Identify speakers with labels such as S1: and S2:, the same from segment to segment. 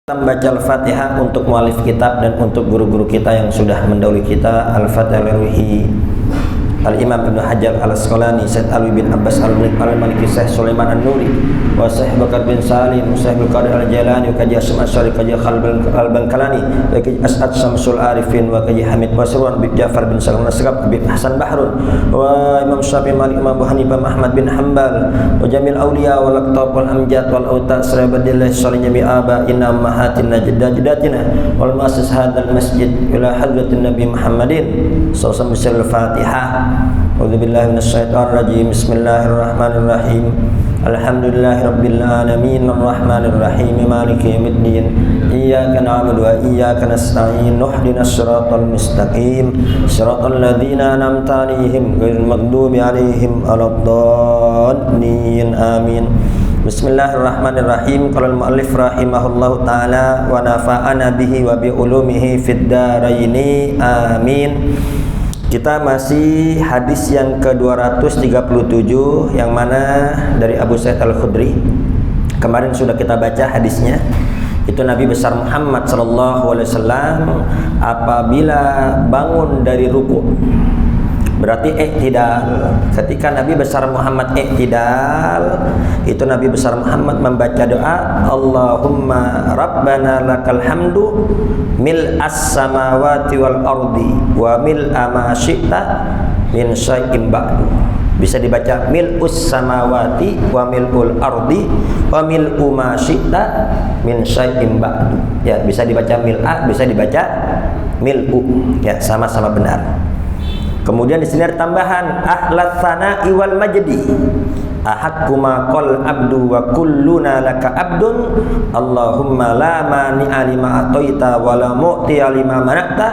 S1: Membaca Al-Fatihah untuk mualif kitab dan untuk guru-guru kita yang sudah mendahului kita. Al-Fatihah liruhi Al-Imam Ibnu Hajar Al-Asqalani, Said Alwi bin Abbas Al-Maliki, Syekh Sulaiman An-Nuri, wa Syekh Bakar bin Salim, Syekh Qadir Al-Jalani, wa Kaji Asyam Asyari, Kaji Al-Bankalani, wa Kaji As'ad Samsul Arifin, wa Kaji Hamid Basruan, Habib Ja'far bin Salam Nasrab, Habib Hasan Bahrun, wa Imam Syafi'i, Malik, Imam Abu Hanifah, Ahmad bin Hanbal, wa Jamil Awliya wal Aqtab wal Amjad wal Awtad, Sarabadillah Salim Jami' Aba'ina Mahatina Jaddajidatina wal Muassis Hadal Masjid ila hadratin Nabi Muhammadin sallallahu alaihi wasallam. Al-Fatihah. A'udzubillahi minasyaitonir rajim. Bismillahirrahmanirrahim. Alhamdulillahirabbil alamin arrahmanir rahim maliki yaumiddin. Iyyaka na'budu wa iyyaka nasta'in. Ihdinas siratal mustaqim. Siratal ladzina an'amta 'alaihim ghairil maghdubi 'alaihim waladdallin. Amin. Bismillahirrahmanirrahim. Qala al-muallif rahimahullahu taala wa nafa'ana bihi wa bi ulumihi fid dharaini. Amin. Kita masih hadis yang ke-237 yang mana dari Abu Sa'id Al-Khudri. Kemarin sudah kita baca hadisnya. Itu Nabi besar Muhammad sallallahu alaihi wasallam apabila bangun dari ruku, berarti i'tidal. Ketika Nabi besar Muhammad i'tidal, itu Nabi besar Muhammad membaca doa, Allahumma rabbana lakal hamdu mil'as samawati wal ardi wa mil'a ma syi'ta min syai'in ba'du. Bisa dibaca mil'us samawati wa mil'ul ardi wa mil'u ma syi'ta min syai'in ba'du. Ya, bisa dibaca mil'a, bisa dibaca mil'u. Ya, sama-sama benar. Kemudian di sini ada tambahan ahlat tsana'i wal majdi. Ahaqqu ma qal abdu wa kulluna laka abdun. Allahumma la mani'a lima ataita wa la mu'tiya lima mana'ta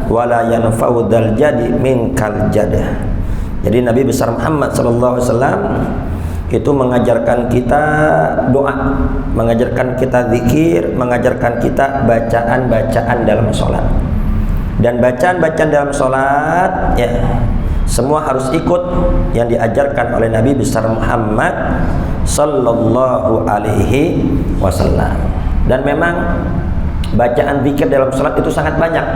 S1: wa la yanfa'u dzal jadi minkal jadah. Jadi Nabi besar Muhammad sallallahu alaihi wasallam itu mengajarkan kita doa, mengajarkan kita zikir, mengajarkan kita bacaan-bacaan dalam sholat. Dan bacaan-bacaan dalam sholat, ya, semua harus ikut yang diajarkan oleh Nabi besar Muhammad sallallahu alaihi wasallam. Dan memang bacaan zikir dalam sholat itu sangat banyak.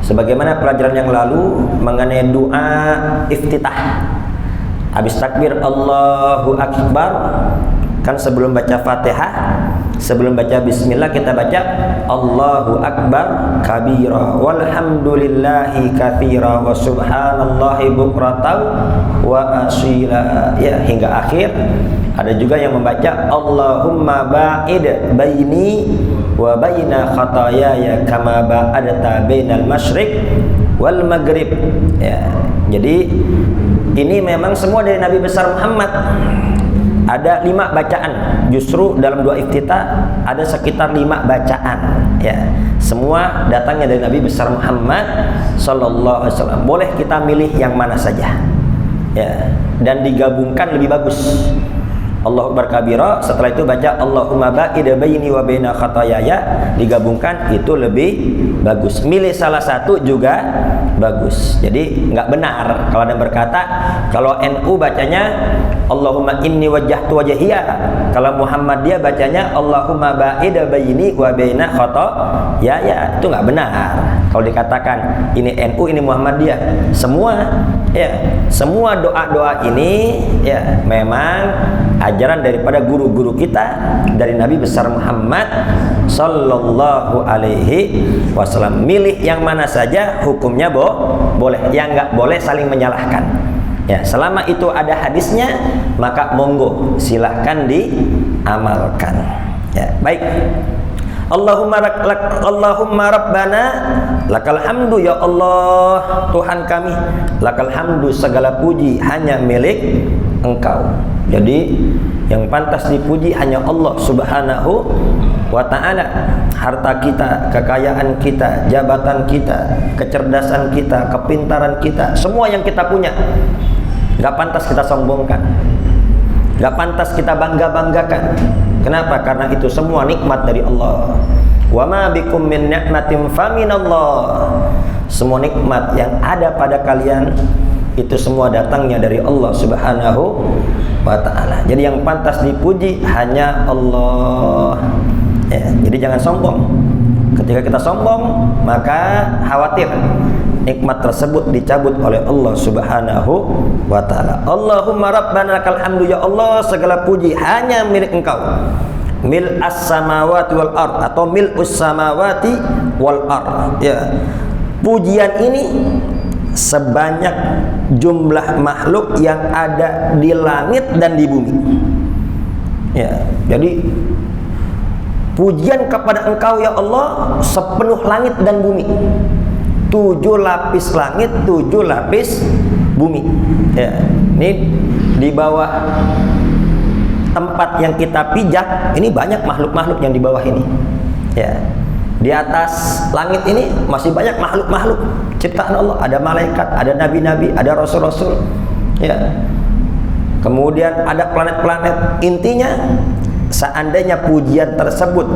S1: Sebagaimana pelajaran yang lalu mengenai doa iftitah. Habis takbir Allahu Akbar, kan sebelum baca Fatihah, sebelum baca bismillah kita baca Allahu Akbar kabira walhamdulillahi katsira wa subhanallahi bukratan wa asila, ya, hingga akhir. Ada juga yang membaca Allahumma ba'id baini wa baina khataayaya kama ba'adta bainal masyriq wal maghrib. Ya, jadi ini memang semua dari Nabi besar Muhammad. Ada 5 bacaan. Justru dalam doa iftitah ada sekitar 5 bacaan. Ya, semua datangnya dari Nabi besar Muhammad sallallahu alaihi wasallam. Boleh kita milih yang mana saja. Ya, dan digabungkan lebih bagus. Allahu Akbar kabira, setelah itu baca Allahumma ba'id baini wa baina khataayaya, digabungkan itu lebih bagus. Milih salah satu juga bagus. Jadi nggak benar kalau ada yang berkata kalau NU bacanya Allahumma inni wajjahtu wajhiya, kalau Muhammadiyah bacanya Allahumma ba'id baini wa baina khataayaya, itu nggak benar. Kalau dikatakan ini NU ini Muhammadiyah, semua, ya, semua doa-doa ini, ya, memang ajaran daripada guru-guru kita dari Nabi besar Muhammad sallallahu alaihi wasallam. Milih yang mana saja hukumnya boleh, yang nggak boleh saling menyalahkan. Ya, selama itu ada hadisnya maka monggo silahkan diamalkan. Ya, baik. Allahumma rabbana lakal hamdu, ya Allah Tuhan kami, lakal hamdu, segala puji hanya milik Engkau. Jadi yang pantas dipuji hanya Allah subhanahu wa ta'ala. Harta kita, kekayaan kita, jabatan kita, kecerdasan kita, kepintaran kita, semua yang kita punya gak pantas kita sombongkan, gak pantas kita bangga-banggakan. Kenapa? Karena itu semua nikmat dari Allah. Wa ma bikum min ni'matin faminallah. Semua nikmat yang ada pada kalian itu semua datangnya dari Allah subhanahu wa ta'ala. Jadi yang pantas dipuji hanya Allah. Ya, jadi jangan sombong. Ketika kita sombong, maka khawatir nikmat tersebut dicabut oleh Allah Subhanahu wa taala. Allahumma rabbana lakal hamdu, ya Allah segala puji hanya milik Engkau. Mil as-samawati wal ard atau mil us-samawati wal ard. Ya. Pujian ini sebanyak jumlah makhluk yang ada di langit dan di bumi. Ya, jadi pujian kepada Engkau ya Allah sepenuh langit dan bumi. 7 lapis langit, 7 lapis bumi. Ya, ini di bawah tempat yang kita pijak, ini banyak makhluk-makhluk yang di bawah ini. Ya. Di atas langit ini masih banyak makhluk-makhluk ciptaan Allah. Ada malaikat, ada nabi-nabi, ada rasul-rasul. Ya. Kemudian ada planet-planet. Intinya, seandainya pujian tersebut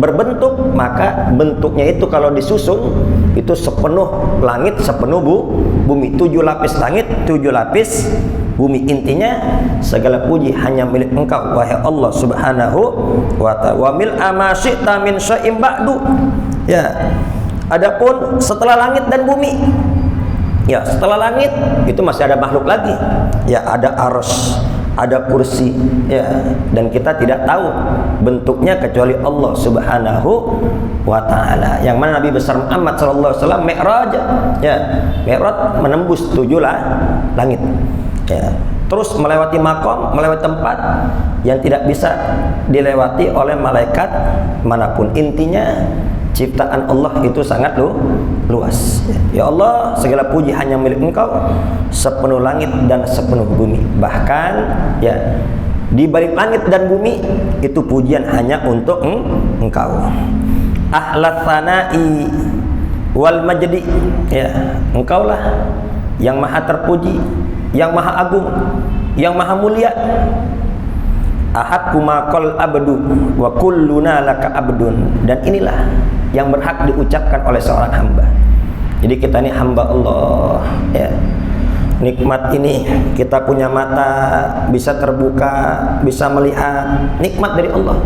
S1: berbentuk, maka bentuknya itu kalau disusun itu sepenuh langit, sepenuh bumi. 7 lapis langit, 7 lapis bumi. Intinya segala puji hanya milik Engkau wahai Allah Subhanahu wa ta'ala. Wa mil ma syi'ta min syai'in ba'du. Ya. Adapun setelah langit dan bumi, ya setelah langit itu masih ada makhluk lagi. Ya, ada arsy, ada kursi, ya, dan kita tidak tahu bentuknya kecuali Allah Subhanahu wa ta'ala. Yang mana Nabi besar Muhammad sallallahu alaihi wasallam mi'raj, ya, mi'raj menembus 7 langit. Ya, terus melewati makom, melewati tempat yang tidak bisa dilewati oleh malaikat manapun. Intinya ciptaan Allah itu sangat luas. Ya Allah, segala puji hanya milik Engkau, sepenuh langit dan sepenuh bumi. Bahkan ya di balik langit dan bumi itu pujian hanya untuk Engkau. Ahlat tsana'i wal majdi, ya, Engkaulah yang maha terpuji, yang maha agung, yang maha mulia. Ahakku maqal abdu wa kulluna laka abdun. Dan inilah yang berhak diucapkan oleh seorang hamba. Jadi kita ini hamba Allah, ya. Nikmat ini kita punya mata, bisa terbuka, bisa melihat, nikmat dari Allah.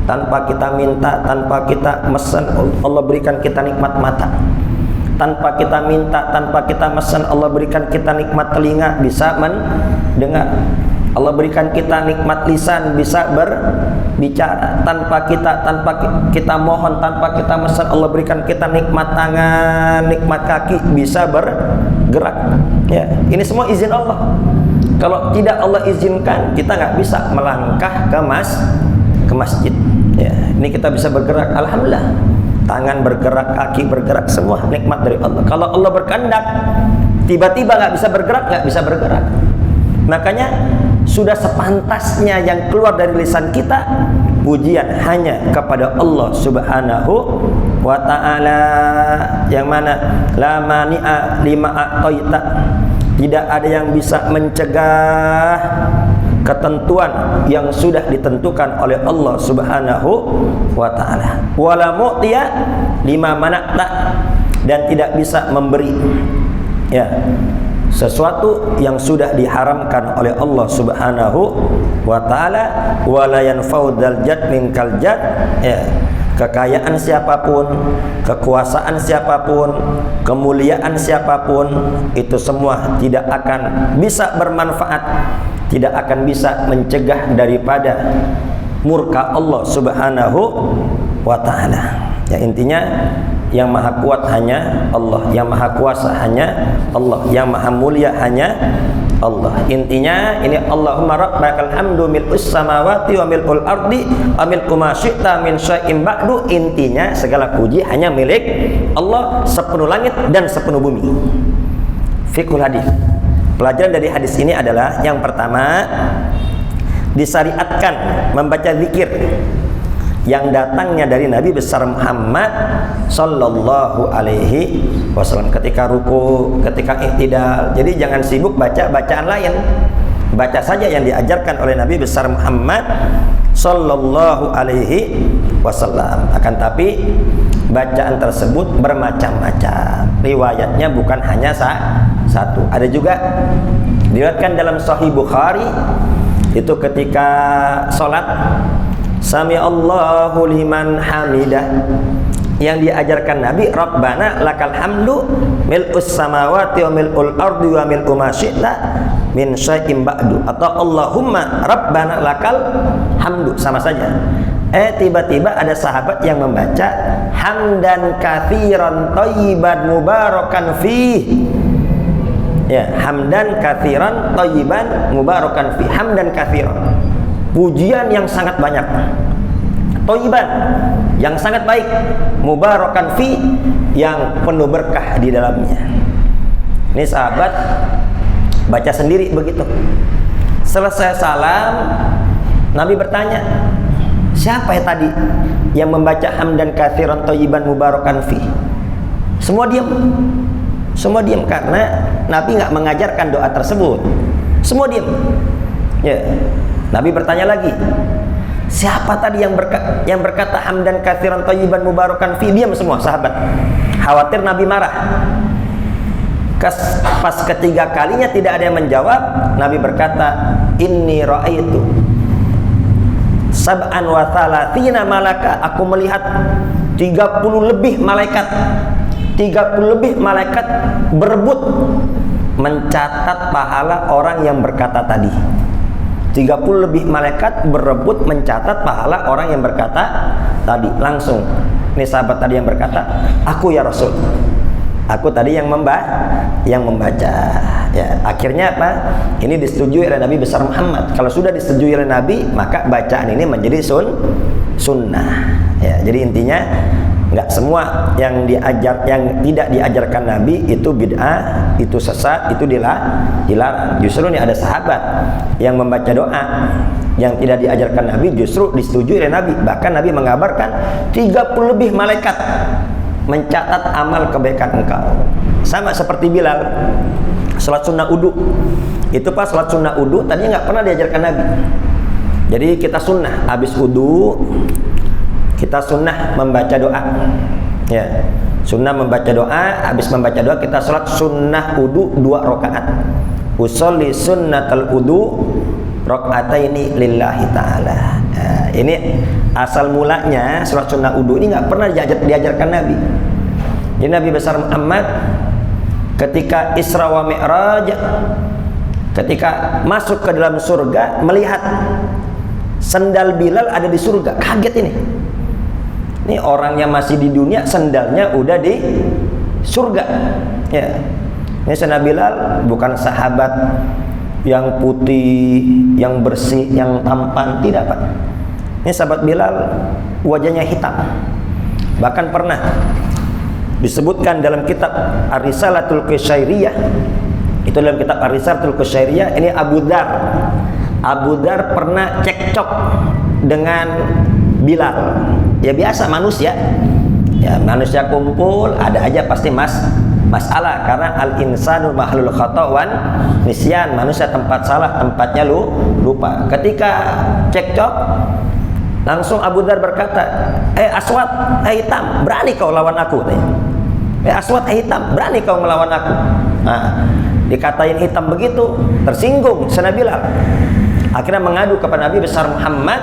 S1: Tanpa kita minta, tanpa kita mesen, Allah berikan kita nikmat mata. Tanpa kita minta, tanpa kita mesen, Allah berikan kita nikmat telinga, bisa mendengar. Allah berikan kita nikmat lisan, bisa berbicara. Tanpa kita mohon, tanpa kita mesen, Allah berikan kita nikmat tangan, nikmat kaki, bisa bergerak. Ya, ini semua izin Allah. Kalau tidak Allah izinkan, kita nggak bisa melangkah ke masjid. Ya, ini kita bisa bergerak, alhamdulillah. Tangan bergerak, kaki bergerak, semua nikmat dari Allah. Kalau Allah berkehendak, tiba-tiba nggak bisa bergerak. Makanya sudah sepantasnya yang keluar dari lisan kita pujian hanya kepada Allah Subhanahu wa ta'ala, yang mana la mani'a lima a'taita, tidak ada yang bisa mencegah ketentuan yang sudah ditentukan oleh Allah Subhanahu wa ta'ala. Wala mu'tiya lima mana'ta, dan tidak bisa memberi, ya, sesuatu yang sudah diharamkan oleh Allah Subhanahu wa ta'ala. Wala yanfa'u dzal jad minkal jad, ya, kekayaan siapapun, kekuasaan siapapun, kemuliaan siapapun, itu semua tidak akan bisa bermanfaat, tidak akan bisa mencegah daripada murka Allah Subhanahu wa ta'ala. Ya, intinya yang maha kuat hanya Allah, yang maha kuasa hanya Allah, yang maha mulia hanya Allah. Intinya ini Allahumma rabbakal hamdu mil'us samawati wa mil'ul ardi wa mil'u ma syi'ta min syai'in ba'du. Intinya segala puji hanya milik Allah, sepenuh langit dan sepenuh bumi. Fiqhul hadis. Pelajaran dari hadis ini adalah yang pertama, disyariatkan membaca zikir yang datangnya dari Nabi besar Muhammad sallallahu alaihi wasallam ketika ruku, ketika i'tidal. Jadi jangan sibuk baca bacaan lain. Baca saja yang diajarkan oleh Nabi besar Muhammad sallallahu alaihi wasallam. Akan tapi bacaan tersebut bermacam-macam. Riwayatnya bukan hanya satu. Ada juga diriwayatkan dalam Sahih Bukhari, itu ketika sholat Sami Allahu liman hamidah. Yang diajarkan Nabi, Rabbana lakal hamdu mil'us samawati wa mil'ul ardi wa mil'u ma syi'ta min syai'in ba'du, atau Allahumma Rabbana lakal hamdu, sama saja. Tiba-tiba ada sahabat yang membaca hamdan katsiran thayyiban mubarakan fih. Ya, hamdan katsiran thayyiban mubarakan fih. Hamdan katsiran, pujian yang sangat banyak, thayyiban yang sangat baik, mubarakan fi yang penuh berkah di dalamnya. Ini sahabat baca sendiri begitu. Selesai salam, Nabi bertanya, siapa ya tadi yang membaca hamdan katsiran thayyiban mubarakan fi? Semua diam. Semua diam karena Nabi nggak mengajarkan doa tersebut. Semua diam. Ya. Nabi bertanya lagi, siapa tadi yang berkata hamdan katsiran thayyiban mubarakan fi? Diam semua sahabat. Khawatir Nabi marah. Pas ketiga kalinya tidak ada yang menjawab, Nabi berkata, inni ra'aitu sab'an wa thalathina malaka. Aku melihat 30 lebih malaikat. 30 lebih malaikat berebut mencatat pahala orang yang berkata tadi. 30 lebih malaikat berebut mencatat pahala orang yang berkata tadi. Langsung ini sahabat tadi yang berkata, aku ya Rasul, aku tadi yang membaca. Ya, akhirnya apa? Ini disetujui oleh Nabi besar Muhammad. Kalau sudah disetujui oleh Nabi, maka bacaan ini menjadi sunnah. Ya, jadi intinya nggak semua yang tidak diajarkan Nabi itu bid'ah, itu sesat, itu dilarang. Justru ini ada sahabat yang membaca doa yang tidak diajarkan Nabi justru disetujui oleh Nabi. Bahkan Nabi mengabarkan 30 lebih malaikat mencatat amal kebaikan engkau. Sama seperti Bilal, salat sunnah wudu. Itu pas salat sunnah wudu tadinya nggak pernah diajarkan Nabi. Jadi kita sunnah habis wudu, kita sunnah membaca doa. Ya, sunnah membaca doa. Habis membaca doa kita salat sunnah wudu 2 rakaat. Usolli sunnatal wudu rakaataini lillahi ta'ala. Nah, ini asal mulanya salat sunnah wudu ini nggak pernah diajarkan Nabi. Jadi Nabi besar Muhammad ketika Isra wa Mi'raj, ketika masuk ke dalam surga, melihat sendal Bilal ada di surga, kaget ini. Ini orang yang masih di dunia sendalnya udah di surga. Ya. Ini Sayyidina Bilal bukan sahabat yang putih, yang bersih, yang tampan, tidak Pak. Ini sahabat Bilal wajahnya hitam. Bahkan pernah disebutkan dalam kitab Ar-Risalatul Qusyairiyah. Itu dalam kitab Ar-Risalatul Qusyairiyah, ini Abu Dzar. Abu Dzar pernah cekcok dengan Bilal. Ya biasa manusia. Ya manusia kumpul, ada aja pasti masalah karena al-insanu mahlul khata' wan nisyan. Manusia tempat salah, tempatnya lupa. Ketika cekcok, langsung Abu Dzar berkata, Aswad, hitam, berani kau lawan aku? Aswad, hitam, berani kau melawan aku? Nah, dikatain hitam begitu, tersinggung Sayyidina Bilal. Akhirnya mengadu kepada Nabi besar Muhammad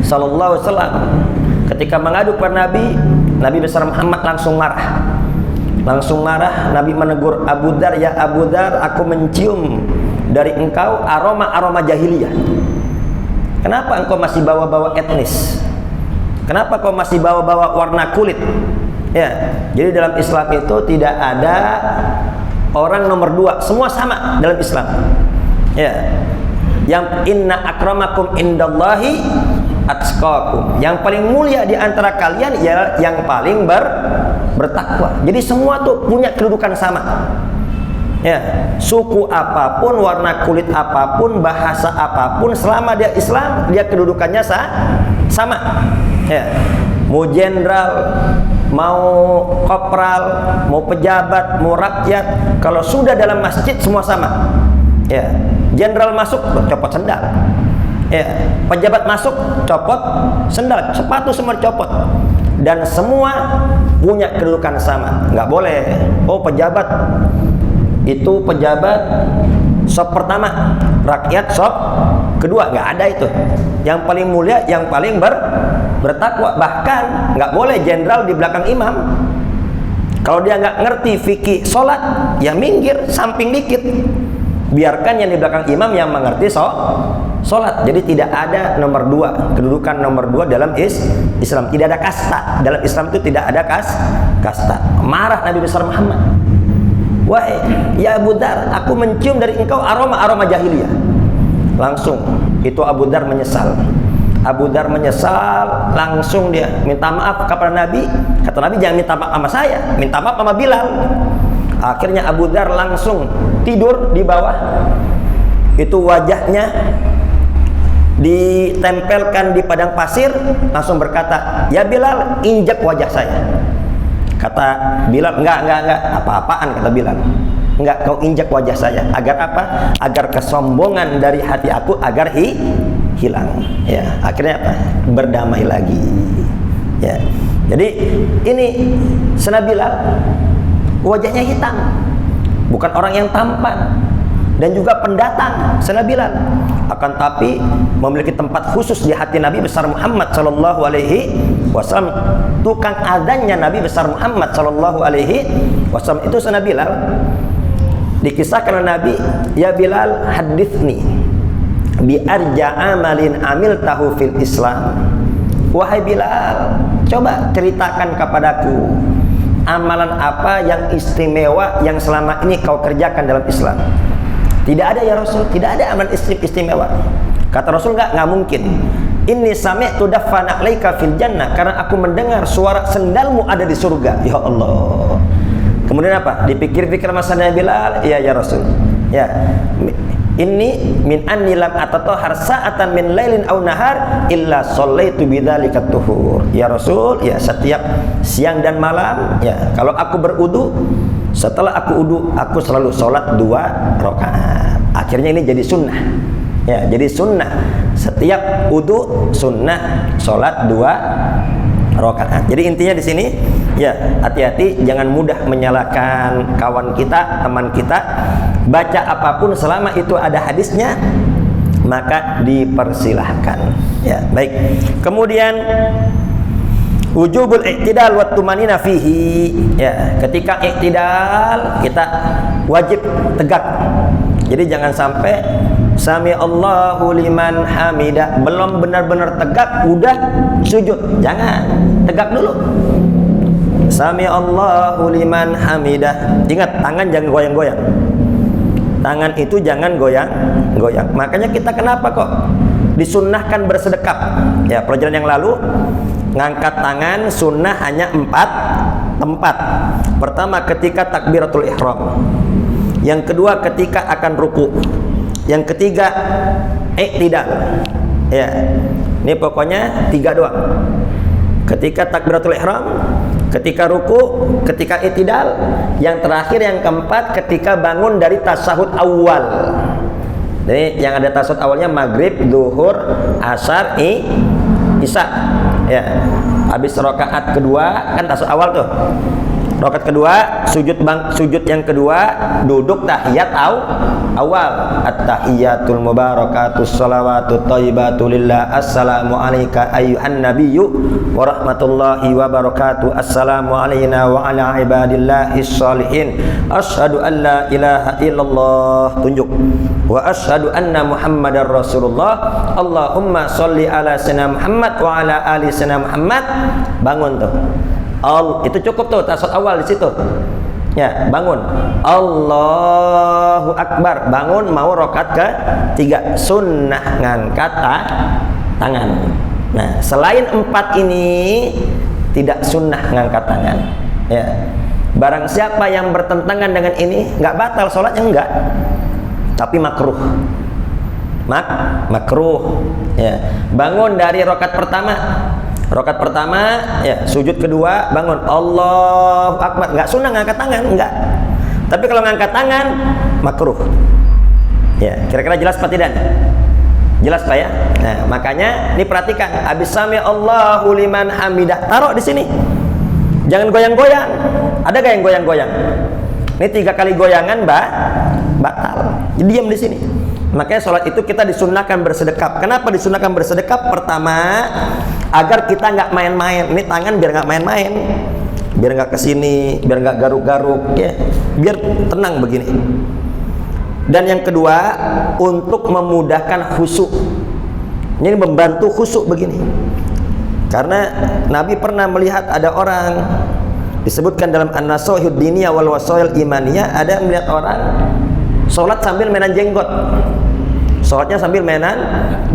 S1: sallallahu alaihi wasallam. Ketika mengadu kepada Nabi, Nabi besar Muhammad langsung marah. Nabi menegur Abu Dzar, ya Abu Dzar, aku mencium dari engkau aroma jahiliyah. Kenapa engkau masih bawa-bawa etnis? Kenapa kau masih bawa-bawa warna kulit? Ya, jadi dalam Islam itu tidak ada orang nomor 2, semua sama dalam Islam. Ya, yang inna akramakum indallahi atqakum. Yang paling mulia di antara kalian ialah yang paling bertakwa. Jadi semua tuh punya kedudukan sama. Ya, suku apapun, warna kulit apapun, bahasa apapun, selama dia Islam, dia kedudukannya sama. Ya, mau jenderal, mau kopral, mau pejabat, mau rakyat, kalau sudah dalam masjid semua sama. Ya, jenderal masuk copot sendal. Ya, pejabat masuk copot sendal, sepatu semua copot. Dan semua punya kedudukan sama. Nggak boleh. Oh, pejabat itu pejabat sop pertama, rakyat sop kedua, nggak ada itu. Yang paling mulia, yang paling bertakwa. Bahkan nggak boleh jenderal di belakang imam. Kalau dia nggak ngerti fikih sholat, ya minggir samping dikit. Biarkan yang di belakang imam yang mengerti sholat. Jadi tidak ada nomor dua, kedudukan nomor dua dalam Islam. Tidak ada kasta. Dalam Islam itu tidak ada kasta. Marah Nabi besar Muhammad. Wahai ya Abu Dar, aku mencium dari engkau aroma jahiliyah. Langsung itu Abu Dar menyesal. Langsung dia minta maaf kepada Nabi. Kata Nabi, jangan minta maaf sama saya, minta maaf sama Bilal. Akhirnya Abu Dar langsung tidur di bawah. Itu wajahnya ditempelkan di padang pasir, langsung berkata, ya Bilal, injak wajah saya. Kata Bilal, enggak, apa-apaan, kata Bilal. Enggak, kau injak wajah saya. Agar apa? Agar kesombongan dari hati aku agar hilang. Ya, akhirnya apa? Berdamai lagi. Ya. Jadi ini Sayyidina Bilal wajahnya hitam. Bukan orang yang tampan dan juga pendatang Sayyidina Bilal. Akan tapi memiliki tempat khusus di hati Nabi besar Muhammad sallallahu alaihi wasallam. Tukang adzannya Nabi besar Muhammad sallallahu alaihi wasallam itu Sayyidina Bilal. Dikisahkan oleh Nabi, ya Bilal, hadithni bi arja amalin amil tahu fil Islam. Wahai Bilal, coba ceritakan kepadaku amalan apa yang istimewa yang selama ini kau kerjakan dalam Islam. Tidak ada ya Rasul, tidak ada amalan istimewa. Kata Rasul, nggak mungkin. Inni sami'tu daffana 'alaika fil jannah, karena aku mendengar suara sendalmu ada di surga. Ya Allah. Kemudian apa? Dipikir-pikir masanya Bilal, iya ya Rasul. Ya. Ini min anni lam atatahhar sa'atan min lailin aw nahar illa shallaitu bidzalika tuhur. Ya Rasul, ya setiap siang dan malam, ya kalau aku berudu, setelah aku udu, aku selalu sholat 2 rakaat. Akhirnya ini jadi sunnah. Ya, jadi sunnah. Setiap udu sunnah sholat 2 rakaat. Jadi intinya di sini, ya hati-hati, jangan mudah menyalahkan kawan kita, teman kita. Baca apapun selama itu ada hadisnya, maka dipersilahkan. Ya, baik. Kemudian wujubul i'tidal wa tumanina fihi. Ya, ketika i'tidal kita wajib tegak. Jadi jangan sampai sami Allahu liman hamidah, belum benar-benar tegak udah sujud. Jangan, tegak dulu. Sami Allahu liman hamidah. Ingat, tangan jangan goyang-goyang. Tangan itu jangan goyang-goyang. Makanya kita kenapa kok disunnahkan bersedekap? Ya, pelajaran yang lalu ngangkat tangan sunnah hanya 4 tempat. Pertama ketika takbiratul ihram. Yang kedua ketika akan ruku. Yang ketiga i'tidal. Ya. Ini pokoknya 3 doang. Ketika takbiratul ihram, ketika ruku, ketika i'tidal, yang terakhir yang keempat ketika bangun dari tasyahud awal. Jadi yang ada tasyahud awalnya maghrib, zuhur, asar, isya. Ya. Habis rakaat kedua kan tasyahud awal tuh. Rakaat kedua sujud yang kedua duduk tahiyat awal. At-tahiyatul mubarakatus shalawatut thayyibatu lillah. Assalamu alayka ayyuhan nabiyyu wa rahmatullahi wa barakatuh. Assalamu alayna wa ala ibadillahis shalihin. Asyhadu an la ilaha illallah. Tunjuk. Wa asyhadu anna Muhammadar Rasulullah. Allahumma sholli ala sayyidina Muhammad wa ala ali sayyidina Muhammad. Bangun tuh. Itu cukup tuh tasyahud awal di situ. Ya, bangun. Allahu Akbar. Bangun mau rakaat ke-3. Sunnah ngangkat tangan. Nah, selain 4 ini tidak sunnah ngangkat tangan. Ya. Barang siapa yang bertentangan dengan ini, nggak batal sholatnya, enggak. Tapi makruh. Makruh. Ya. Bangun dari rakaat pertama. Rakaat pertama, ya sujud kedua, bangun Allahu Akbar. Nggak sunnah ngangkat tangan, enggak. Tapi kalau ngangkat tangan, makruh. Ya, kira-kira jelas apa tidak? Jelas Pak ya? Nah, makanya ini perhatikan. Habis sami Allahu liman hamidah, taruh di sini. Jangan goyang-goyang. Ada gak yang goyang-goyang? Ini 3 kali goyangan, batal. Jadi diam di sini. Makanya sholat itu kita disunnahkan bersedekap. Kenapa disunnahkan bersedekap? Pertama, agar kita nggak main-main. Ini tangan biar nggak main-main, biar nggak kesini, biar nggak garuk-garuk, ya, biar tenang begini. Dan yang kedua, untuk memudahkan khusyuk. Ini membantu khusyuk begini. Karena Nabi pernah melihat ada orang, disebutkan dalam An-Nasihud Diniyah wal Wasail Imaniyah, ada yang melihat orang sholat sambil mainan jenggot. Sholatnya sambil mainan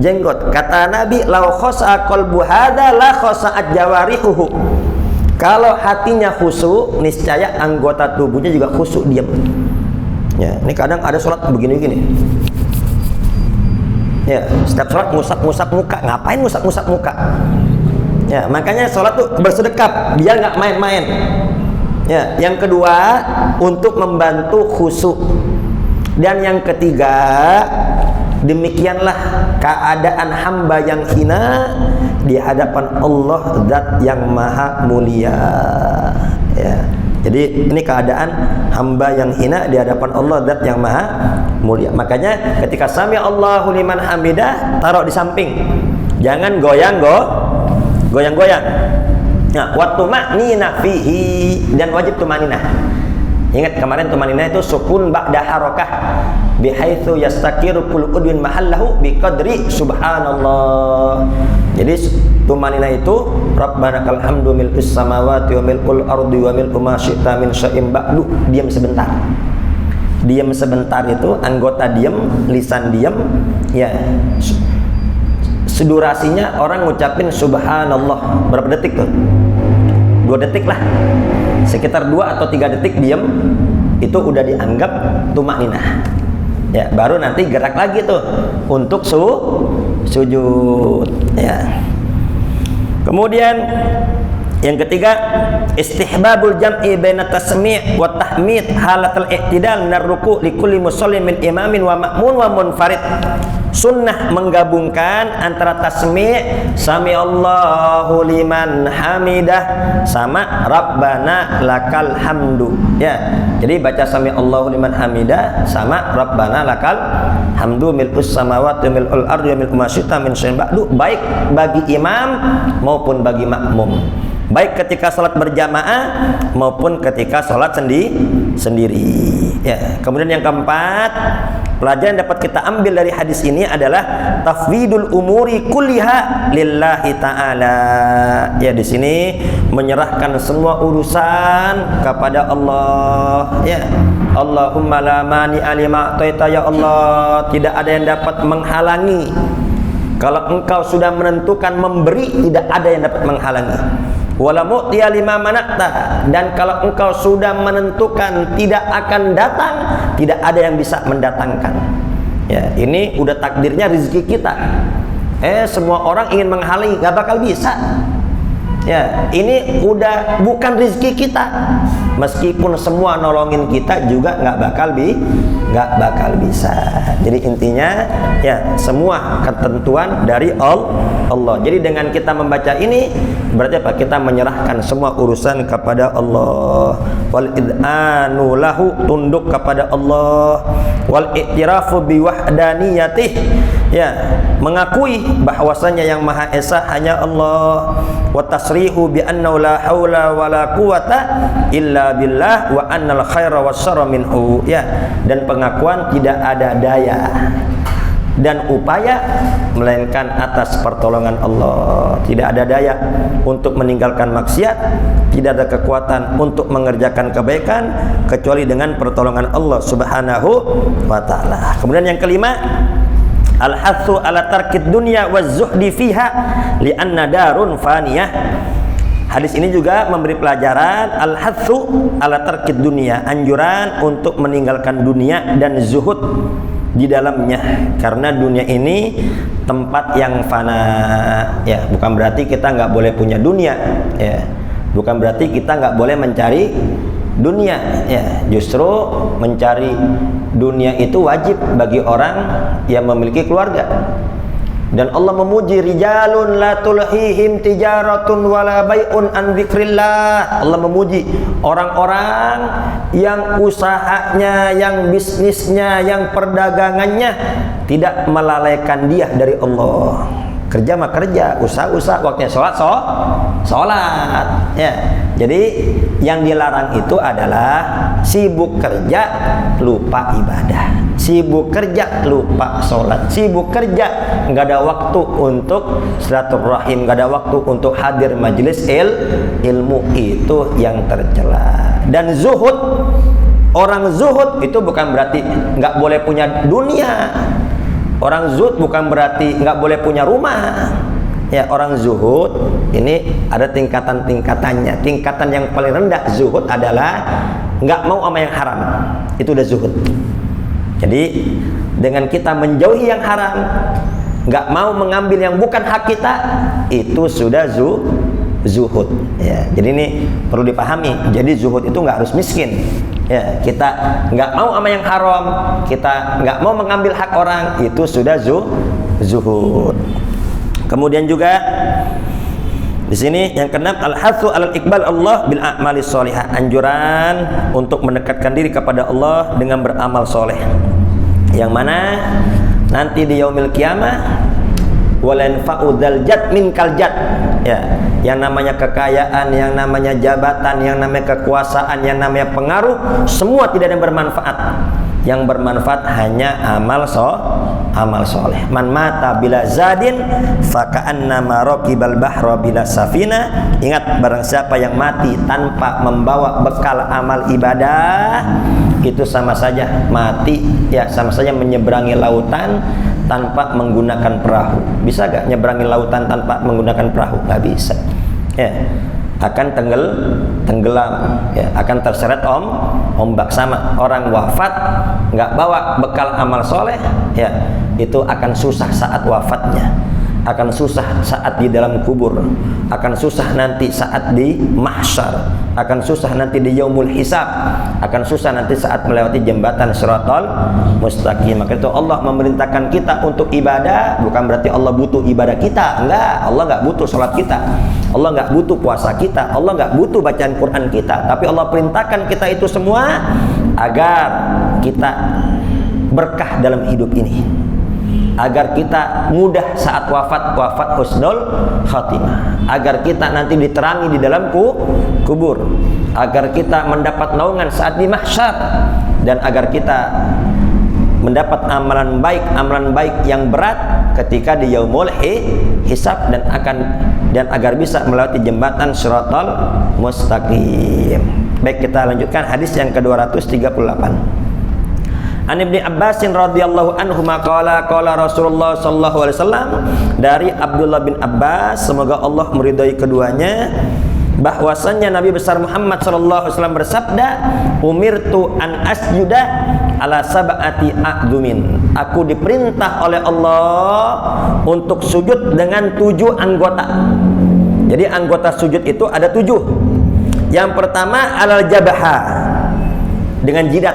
S1: jenggot. Kata Nabi, "Lau khosa'a qalbu hadza la khosa'at jawarihuhu." Kalau hatinya khusyuk, niscaya anggota tubuhnya juga khusyuk, diam. Ya, ini kadang ada sholat begini-begini. Ya, setiap sholat ngusap-ngusap muka. Ngapain ngusap-ngusap muka? Ya, makanya sholat tuh bersedekap, biar nggak main-main. Ya, yang kedua, untuk membantu khusyuk. Dan yang ketiga, demikianlah keadaan hamba yang hina di hadapan Allah Zat yang Maha Mulia. Ya. Jadi ini keadaan hamba yang hina di hadapan Allah Zat yang Maha Mulia. Makanya ketika sami Allahu liman hamidah, taruh di samping. Jangan goyang-goyang. Nah, wa tumanina fihi, dan wajib tumaninah. Ingat kemarin tumaninah itu sukun ba'da harakah, bihaitsu yastaqiru kullu udwin mahallahu biqadri subhanallah. Jadi tumaninah itu Rabbana kal hamdu mil'us samawati wa mil'ul ardi wa mil'u ma syi'ta min syai'in ba'du. Diam sebentar. Diam sebentar itu anggota diam, lisan diam, ya. Durasinya orang ngucapin subhanallah berapa detik tuh? 2 detik lah. Sekitar 2 atau 3 detik diam, itu udah dianggap tumaninah. Ya, baru nanti gerak lagi tuh untuk sujud. Ya. Kemudian yang ketiga, istihbabul jam'i baina tasmi' wa tahmid halatul i'tidal minar ruku' li kulli musallin min imamin wa ma'mun wa munfarid. Sunnah menggabungkan antara tasmi' sami Allahu liman hamidah sama Rabbana lakal hamdu. Ya. Jadi baca sami Allahu liman hamidah sama Rabbana lakal hamdu mil'us samawati mil'ul ardi mil'u ma syi'ta min syai'in ba'du, baik bagi imam maupun bagi makmum. Baik ketika sholat berjamaah maupun ketika sholat sendiri. Ya. Kemudian yang keempat, pelajaran yang dapat kita ambil dari hadis ini adalah tafwidul umuri kulliha lillahi ta'ala. Ya, di sini menyerahkan semua urusan kepada Allah. Ya. Allahumma la mani'a lima a'taita, ya Allah, tidak ada yang dapat menghalangi. Kalau engkau sudah menentukan memberi, tidak ada yang dapat menghalangi. Wala mu'tiya lima manakta, dan kalau engkau sudah menentukan tidak akan datang, tidak ada yang bisa mendatangkan. Ya, ini udah takdirnya rezeki kita. Semua orang ingin menghalangi, gak bakal bisa. Ya, ini udah bukan rezeki kita. Meskipun semua nolongin kita juga nggak bakal bisa. Jadi intinya ya semua ketentuan dari Allah. Jadi dengan kita membaca ini berarti apa? Kita menyerahkan semua urusan kepada Allah. Wal id'anu lahu, tunduk kepada Allah. Wal i'tirafu bi wahdaniyatih, ya, mengakui bahwasanya yang Maha Esa hanya Allah. Wa tasrihu bi anna la haula wala quwata illa billah wa annal khaira wasyarra minhu, ya, dan pengakuan tidak ada daya dan upaya melainkan atas pertolongan Allah. Tidak ada daya untuk meninggalkan maksiat, tidak ada kekuatan untuk mengerjakan kebaikan kecuali dengan pertolongan Allah Subhanahu wa taala. Kemudian yang kelima, al-hatsu ala tarkid dunya wa zuhdi fiha li'anna darun faniyah. Hadis ini juga memberi pelajaran al-hatsu ala tarkid dunya, anjuran untuk meninggalkan dunia dan zuhud di dalamnya, karena dunia ini tempat yang fana. Ya, bukan berarti kita nggak boleh punya dunia, ya, bukan berarti kita nggak boleh mencari dunia, ya, justru mencari dunia itu wajib bagi orang yang memiliki keluarga. Dan Allah memuji rijalun la tulhihim tijaratun wala bai'un an dzikrillah. Allah memuji orang-orang yang usahanya, yang bisnisnya, yang perdagangannya tidak melalaikan dia dari Allah. Kerja mah kerja, usaha waktunya sholat ya. Jadi yang dilarang itu adalah sibuk kerja lupa ibadah, sibuk kerja lupa sholat, sibuk kerja nggak ada waktu untuk silaturahim, nggak ada waktu untuk hadir majelis ilmu, itu yang tercela. Dan zuhud, orang zuhud itu bukan berarti nggak boleh punya dunia. Orang zuhud bukan berarti nggak boleh punya rumah. Ya, orang zuhud ini ada tingkatan-tingkatannya. Tingkatan yang paling rendah zuhud adalah nggak mau sama yang haram. Itu udah zuhud. Jadi dengan kita menjauhi yang haram, nggak mau mengambil yang bukan hak kita, itu sudah zuhud. Ya, jadi ini perlu dipahami. Jadi zuhud itu nggak harus miskin. Ya, kita nggak mau sama yang haram, kita nggak mau mengambil hak orang, itu sudah zuhud. Kemudian juga di sini yang keenam, al-hatsu 'alal iqbal Allah bil a'mali sholihah, anjuran untuk mendekatkan diri kepada Allah dengan beramal soleh. Yang mana nanti di yaumil qiyamah walan fa'udzal jad min kaljad. Ya, yang namanya kekayaan, yang namanya jabatan, yang namanya kekuasaan, yang namanya pengaruh, semua tidak ada yang bermanfaat. Yang bermanfaat hanya amal soleh. Man mata bila zadin faka'annama raqibal bahra bila safina. Ingat, barang siapa yang mati tanpa membawa bekal amal ibadah, itu sama saja mati, ya sama saja menyeberangi lautan tanpa menggunakan perahu. Bisa gak nyeberangi lautan tanpa menggunakan perahu? Gak bisa. Ya, akan tenggelam, ya, akan terseret ombak. Sama orang wafat nggak bawa bekal amal soleh, ya itu akan susah saat wafatnya, akan susah saat di dalam kubur, akan susah nanti saat di mahsyar, akan susah nanti di yaumul hisab, akan susah nanti saat melewati jembatan Shiratal Mustaqim. Maka itu Allah memerintahkan kita untuk ibadah, bukan berarti Allah butuh ibadah kita. Enggak, Allah nggak butuh sholat kita, Allah nggak butuh puasa kita, Allah nggak butuh bacaan Quran kita. Tapi Allah perintahkan kita itu semua agar kita berkah dalam hidup ini, agar kita mudah saat wafat husnul khatimah, agar kita nanti diterangi di dalam kubur, agar kita mendapat naungan saat di mahsyar, dan agar kita mendapat amalan baik yang berat ketika di yaumul hisab, dan agar bisa melewati jembatan Shiratal Mustaqim. Baik, kita lanjutkan hadis yang ke-238. An Ibnu Abbas radhiyallahu anhu qala Rasulullah sallallahu alaihi wasallam, dari Abdullah bin Abbas, semoga Allah meridai keduanya, bahwasannya Nabi besar Muhammad sallallahu alaihi wasallam bersabda, umirtu an asjuda ala sab'ati a'dzumin. Aku diperintah oleh Allah untuk sujud dengan 7 anggota. Jadi anggota sujud itu ada 7. Yang pertama alal jabaha, dengan jidat.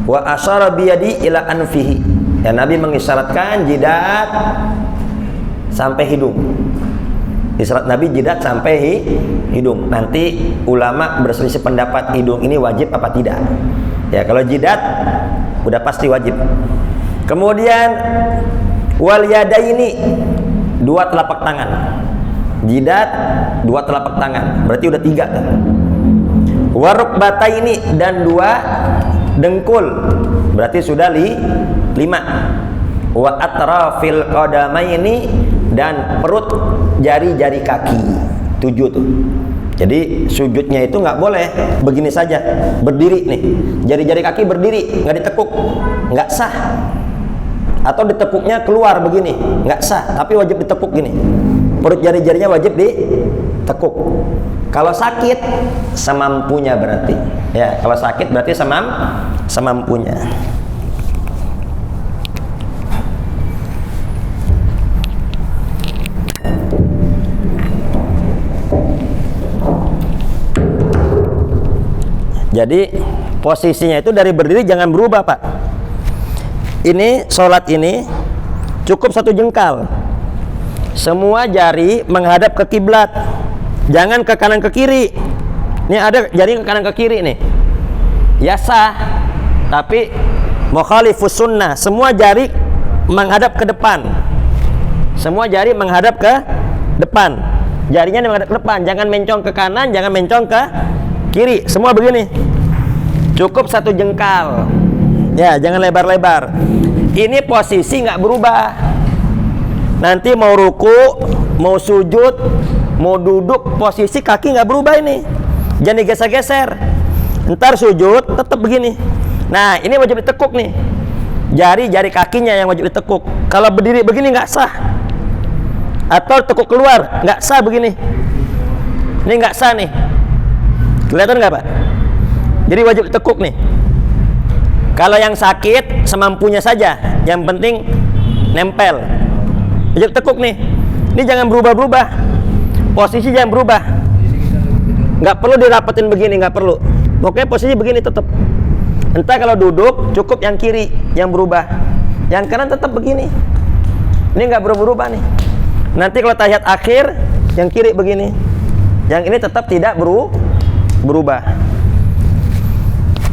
S1: Wa asyara biyadi ila anfihi. Ya, Nabi mengisyaratkan jidat sampai hidung. Isyarat Nabi jidat sampai hidung. Nanti ulama berselisih pendapat hidung ini wajib apa tidak. Ya, kalau jidat udah pasti wajib. Kemudian wal yadaini, 2 telapak tangan. Jidat 2 telapak tangan, berarti udah 3 kan. Wa rukbataini, dan 2 dengkul, berarti sudah 5. Wa atrafil qadamaini, dan perut jari-jari kaki, 7 tuh. Jadi sujudnya itu nggak boleh begini saja, berdiri nih, jari-jari kaki berdiri, nggak ditekuk, nggak sah. Atau ditekuknya keluar begini, nggak sah, tapi wajib ditekuk gini. Perut jari-jarinya wajib ditekuk. Kalau sakit semampunya berarti. Ya, kalau sakit berarti semampunya. Jadi posisinya itu dari berdiri jangan berubah, Pak. Ini sholat ini cukup satu jengkal. Semua jari menghadap ke kiblat, jangan ke kanan ke kiri. Ini ada jari ke kanan ke kiri nih, ya sah. Tapi mukhalifus sunnah, semua jari menghadap ke depan. Semua jari menghadap ke depan. Jarinya menghadap ke depan, jangan mencong ke kanan, jangan mencong ke kiri. Semua begini. Cukup satu jengkal. Ya, jangan lebar-lebar. Ini posisi nggak berubah. Nanti mau ruku, mau sujud, mau duduk, posisi kaki nggak berubah ini. Jangan digeser-geser. Ntar sujud tetap begini. Nah, ini wajib ditekuk nih. Jari-jari kakinya yang wajib ditekuk. Kalau berdiri begini nggak sah. Atau tekuk keluar, nggak sah begini. Ini nggak sah nih. Kelihatan nggak, Pak? Jadi wajib ditekuk nih. Kalau yang sakit semampunya saja, yang penting nempel. Wajib tekuk nih. Ini jangan berubah-berubah. Posisi jangan berubah. Nggak perlu dirapetin begini, nggak perlu. Pokoknya posisi begini tetap. Entah kalau duduk cukup yang kiri yang berubah, yang kanan tetap begini. Ini nggak berubah-berubah nih. Nanti kalau tahiyat akhir yang kiri begini, yang ini tetap tidak berubah.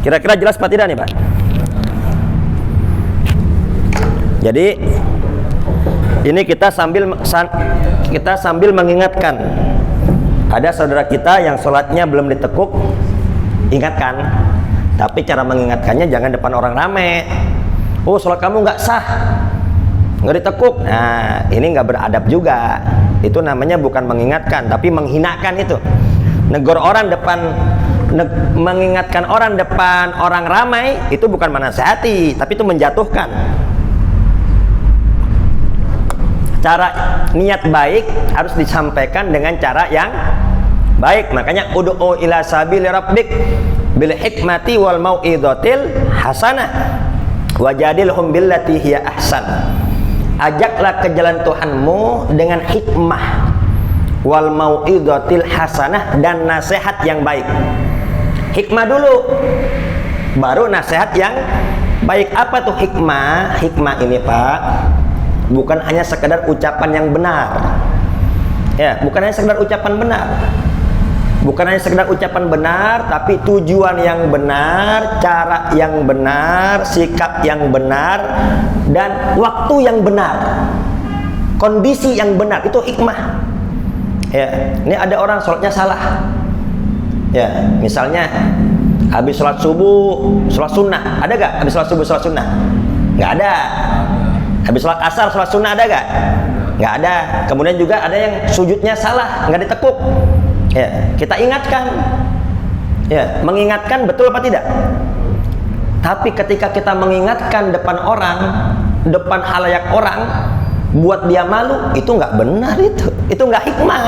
S1: Kira-kira jelas Pak tidak nih Pak? Jadi ini kita sambil mengingatkan. Ada saudara kita yang sholatnya belum ditekuk, ingatkan. Tapi cara mengingatkannya jangan depan orang rame. Oh, sholat kamu nggak sah, nggak ditekuk. Nah, ini nggak beradab juga. Itu namanya bukan mengingatkan, tapi menghinakan itu. Negor orang depan, mengingatkan orang depan orang ramai itu bukan menasihati, tapi itu menjatuhkan. Cara niat baik harus disampaikan dengan cara yang baik. Makanya ud'u ila sabili rabbik bil hikmati wal mau'izatil hasanah wajadilhum billati hiya ahsan. Ajaklah ke jalan Tuhanmu dengan hikmah wal mau'izatil hasanah, dan nasihat yang baik. Hikmah dulu baru nasihat yang baik. Apa tuh hikmah? Hikmah ini Pak, bukan hanya sekedar ucapan yang benar. Ya, bukan hanya sekedar ucapan benar. Bukan hanya sekedar ucapan benar, tapi tujuan yang benar, cara yang benar, sikap yang benar, dan waktu yang benar, kondisi yang benar. Itu hikmah. Ya, ini ada orang sholatnya salah. Ya, misalnya habis sholat subuh, sholat sunnah, ada gak? Habis sholat subuh, sholat sunnah? Nggak ada. Habis sholat asar, sholat sunnah ada gak? Nggak ada. Kemudian juga ada yang sujudnya salah, nggak ditekuk. Ya, kita ingatkan. Ya, mengingatkan betul apa tidak? Tapi ketika kita mengingatkan depan orang, depan halayak orang, buat dia malu, itu nggak benar itu. Itu nggak hikmah.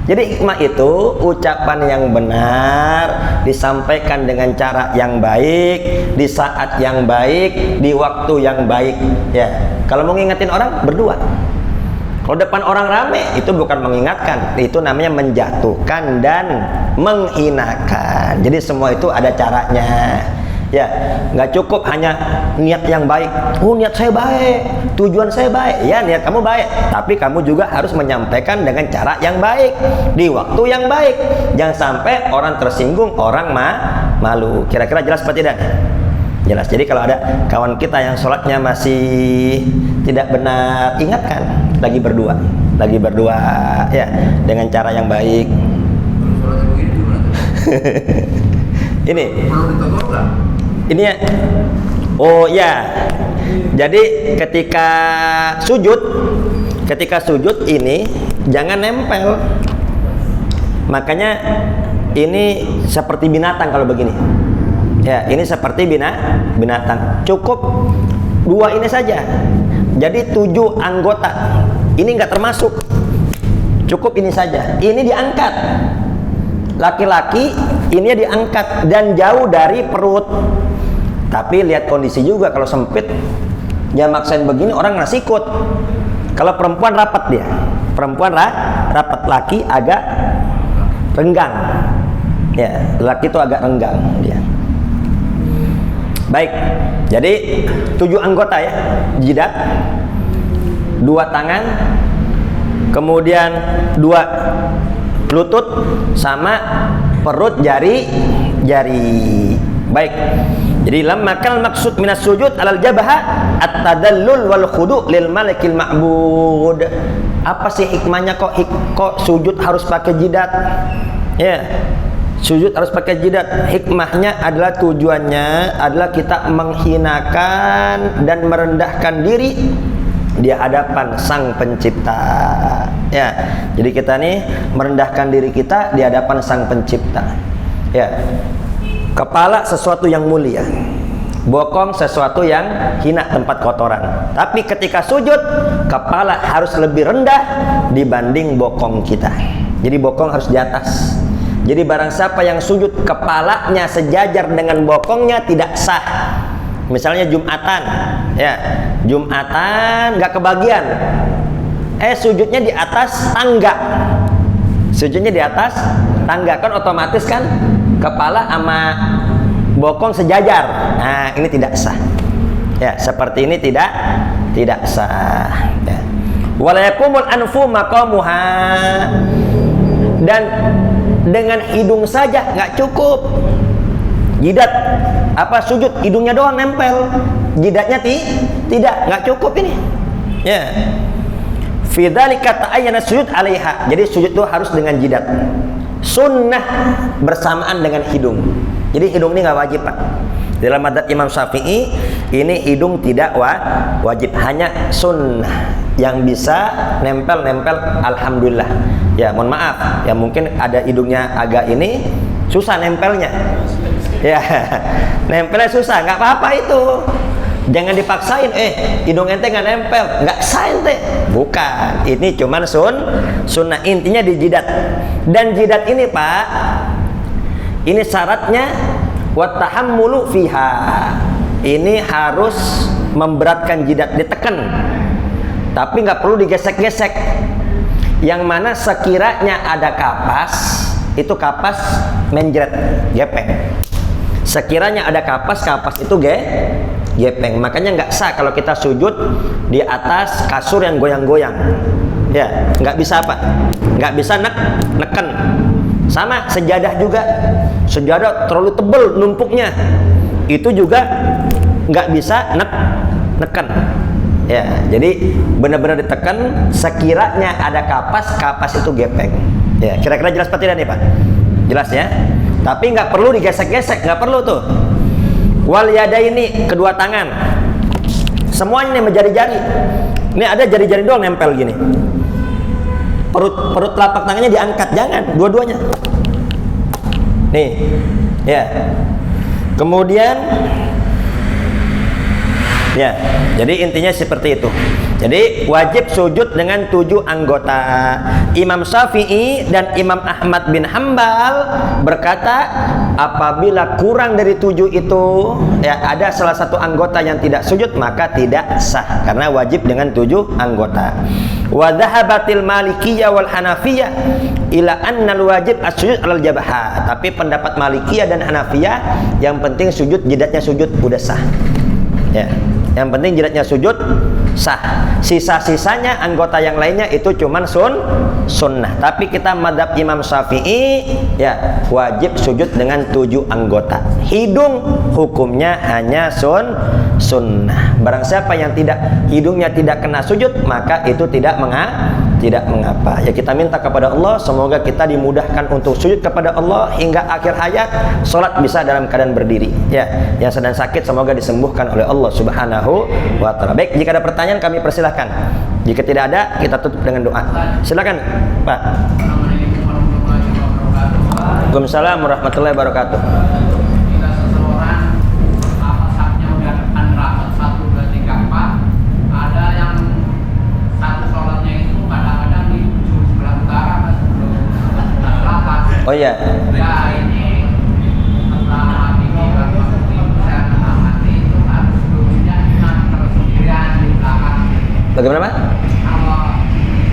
S1: Jadi hikmah itu ucapan yang benar, disampaikan dengan cara yang baik, di saat yang baik, di waktu yang baik. Ya, kalau mau ngingetin orang berdua. Kalau depan orang rame itu bukan mengingatkan, itu namanya menjatuhkan dan menghinakan. Jadi semua itu ada caranya. Ya, nggak cukup hanya niat yang baik. Oh, niat saya baik, tujuan saya baik. Ya, niat kamu baik, tapi kamu juga harus menyampaikan dengan cara yang baik, di waktu yang baik. Jangan sampai orang tersinggung, orang malu. Kira-kira jelas apa tidak? Jelas. Jadi kalau ada kawan kita yang sholatnya masih tidak benar, ingatkan. Lagi berdua ya, dengan cara yang baik. Ini ya. Oh ya, jadi ketika sujud ini jangan nempel. Makanya ini seperti binatang kalau begini. Ya, ini seperti binatang. Cukup dua ini saja. Jadi 7 anggota. Ini enggak termasuk. Cukup ini saja. Ini diangkat. Laki-laki ini diangkat dan jauh dari perut. Tapi lihat kondisi juga, kalau sempit dia maksain begini orang nggak sikut. Kalau perempuan rapat dia. Perempuan rapat, laki agak renggang. Ya, laki itu agak renggang dia. Baik, jadi 7 anggota ya, jidat. dua tangan, kemudian dua lutut sama perut jari. Baik. Jadi lamma kal maksud minas sujud alal jabha at-tadallul wal khudu' lil malikil ma'bud. Apa sih hikmahnya kok sujud harus pakai jidat? Ya. Sujud harus pakai jidat. Hikmahnya adalah, tujuannya adalah kita menghinakan dan merendahkan diri di hadapan Sang Pencipta. Ya. Jadi kita nih merendahkan diri kita di hadapan Sang Pencipta. Ya. Kepala sesuatu yang mulia, bokong sesuatu yang hina, tempat kotoran. Tapi ketika sujud, kepala harus lebih rendah dibanding bokong kita. Jadi bokong harus di atas. Jadi barang siapa yang sujud kepalanya sejajar dengan bokongnya tidak sah. Misalnya Jumatan, ya, Jumatan nggak kebagian, sujudnya di atas tangga. Sujudnya di atas tangga, kan otomatis kan kepala sama bokong sejajar. Nah, ini tidak sah. Ya, seperti ini tidak sah. Ya. Wala yakumul anfu maqamuha. Dan dengan hidung saja nggak cukup. Jidat apa sujud hidungnya doang nempel, jidatnya tidak, nggak cukup ini. Ya. Fi dzalika ta'ayyana sujud 'alaiha. Jadi sujud itu harus dengan jidat. Sunnah bersamaan dengan hidung. Jadi hidung ini nggak wajib, Pak. Dalam madzhab Imam Syafi'i ini hidung tidak wajib, hanya sunnah. Yang bisa nempel alhamdulillah. Ya, mohon maaf, ya mungkin ada hidungnya agak ini susah nempelnya. Ya, nempelnya susah, nggak apa-apa itu. Jangan dipaksain, hidung ente nggak nempel, nggak sah ente. Bukan, ini cuman sunnah, intinya di jidat. Dan jidat ini, Pak, ini syaratnya watahammulu fiha. Ini harus memberatkan jidat, ditekan. Tapi nggak perlu digesek-gesek. Yang mana sekiranya ada kapas, itu kapas menjret, gepeng. Sekiranya ada kapas itu gepeng. Makanya nggak sah kalau kita sujud di atas kasur yang goyang-goyang. Ya, nggak bisa apa? Nggak bisa neken. Sama sejadah juga. Sejadah terlalu tebal numpuknya. Itu juga nggak bisa neken. Ya, jadi benar-benar ditekan. Sekiranya ada kapas itu gepeng. Ya, kira-kira jelas apa tidak nih, Pak? Jelas ya. Tapi nggak perlu digesek-gesek, nggak perlu tuh. Wal yadaini, kedua tangan. Semuanya nih jari-jari. Ini ada jari-jari doang nempel gini. Perut telapak tangannya diangkat, jangan dua-duanya. Nih, ya. Kemudian, ya. Jadi intinya seperti itu. Jadi wajib sujud dengan 7 anggota. Imam Syafi'i dan Imam Ahmad bin Hambal berkata, apabila kurang dari 7 itu, ya ada salah satu anggota yang tidak sujud, maka tidak sah karena wajib dengan 7 anggota. Wa dhahabatil Malikiyah wal Hanafiyah ila annal wajib as-sujud 'alal jabha. Tapi pendapat Malikiyah dan Hanafiyah yang penting sujud, jidatnya sujud udah sah. Ya. Yang penting jidatnya sujud sah. Sisa-sisanya anggota yang lainnya itu cuman sunnah. Tapi kita madhab Imam Syafi'i ya wajib sujud dengan 7 anggota. Hidung hukumnya hanya sunnah. Barang siapa yang hidungnya tidak kena sujud, maka itu tidak mengapa. Ya kita minta kepada Allah semoga kita dimudahkan untuk sujud kepada Allah hingga akhir hayat, salat bisa dalam keadaan berdiri. Ya, yang sedang sakit semoga disembuhkan oleh Allah Subhanahu wa taala. Baik, jika ada pertanyaan kami persilahkan. Jika tidak ada, kita tutup dengan doa. Silakan, Pak. Waalaikumsalam warahmatullahi wabarakatuh. Oh iya. Ya ini setelah ini saya mengamati itu harus dulunya imam tersendirian di belakang. Bagaimana, Pak? Kalau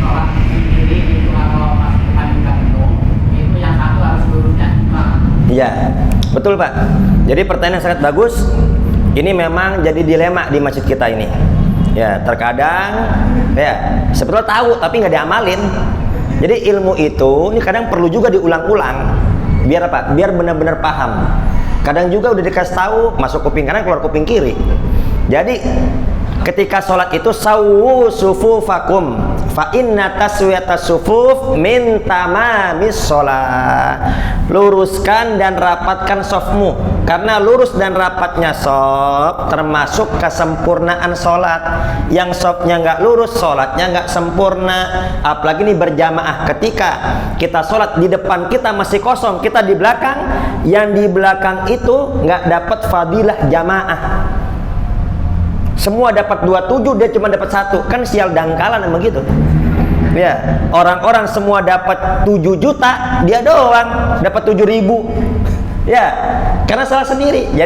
S1: sholat sendiri itu kalau pasukan juga penuh, itu yang satu harus dulunya imam. Iya, betul Pak. Jadi pertanyaan sangat bagus. Ini memang jadi dilema di masjid kita ini. Ya, terkadang ya sebetulnya tahu tapi nggak diamalin. Jadi ilmu itu ini kadang perlu juga diulang-ulang. Biar apa? Biar benar-benar paham. Kadang juga udah dikasih tahu masuk kuping kanan keluar kuping kiri. Jadi ketika sholat itu sawu sufufakum fa inna taswiyatas sufuf min tamamis sholat. Luruskan dan rapatkan sofmu, karena lurus dan rapatnya sof termasuk kesempurnaan sholat. Yang sofnya nggak lurus, sholatnya nggak sempurna. Apalagi ini berjamaah, ketika kita sholat di depan kita masih kosong, kita di belakang, yang di belakang itu nggak dapat fadilah jamaah. Semua dapat 27, dia cuma dapat 1. Kan sial dangkalan emang gitu. Ya, orang-orang semua dapat 7 juta, dia doang dapat 7.000. Ya, karena salah sendiri. Jadi